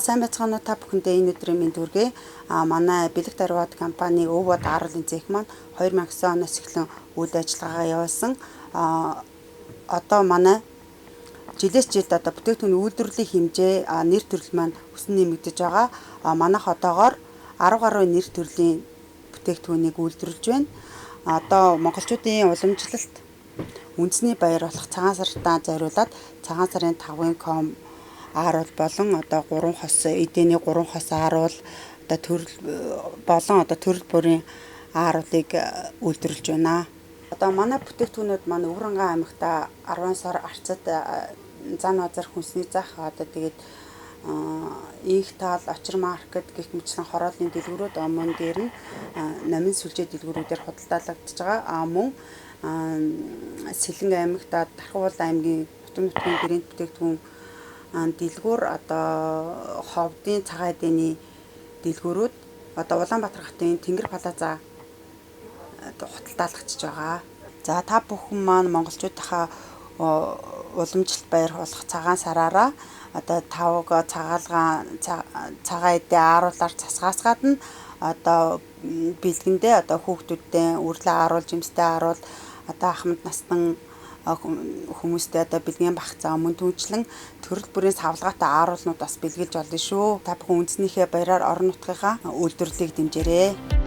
Сайн байцгаана уу та бүхэндээ энэ өдрийн мэнд хүргэе. Манай бэлэг даруйд компани өвөд ааруулын цех маань 2009 оноос эхлэн үйл ажиллагаагаа явуулсан. Одоо манай жилээс жилд одоо бүтээгдэхүүн үйлдвэрлэлийн хэмжээ нэр төрөл маань өснө нэмэгдэж байгаа. Манайх одоогоор 10 гаруй нэр төрлийн бүтээгдэхүүнийг үйлдвэрлэж байна. Одоо монголчуудын уламжлалт үндэсний баяр болох цагаан сартаа зориулаад цагаан сарын 5-ын ком ааруул болон одоо 3 хос эдэний 3 хос ааруул одоо төрөл болон одоо төрөл бүрийн ааруулыг үйлдвэрлэж байна. Одоо манай бүтээгдэхүүнүүд маань Өвөранган аймагта 10 сар арцад зан базар хүнсний зах одоо тэгээд их таал очир маркет гэх мэтлэн хорооллын дэлгүүрүүд мөн дээр нь намын сүлжээ дэлгүүрүүдээр худалдаалагдж байгаа. Мөн Сэлэнг аймагт Тархуул аймгийн нутгийн брэнд бүтээгдэхүүн дэлгүүр одоо ховдын цагаан эдэний дэлгүүрүүд одоо Улаанбаатар хотын Тэнгэр плаза худалдаалагдж байгаа. За та бүхэн маань монголчуудынхаа уламжлалт баяр болох цагаан сараараа одоо тавг цагаан эдээ ааруулаар засгаас гадна одоо бэлгэндээ одоо хүүхдүүдтэй үрлээ ааруул жимстэй ааруул одоо ахмад настан хүмүүстэй одоо бэлгийн багцаа мөн түүнчлэн төрөл бүрийн савлгаатай ааруулнууд бас бэлгэлж болно шүү. Та бүхэн үндэснийхээ баяраар орон нутгийнхаа үйлдвэрлэлийг дэмжээрэй.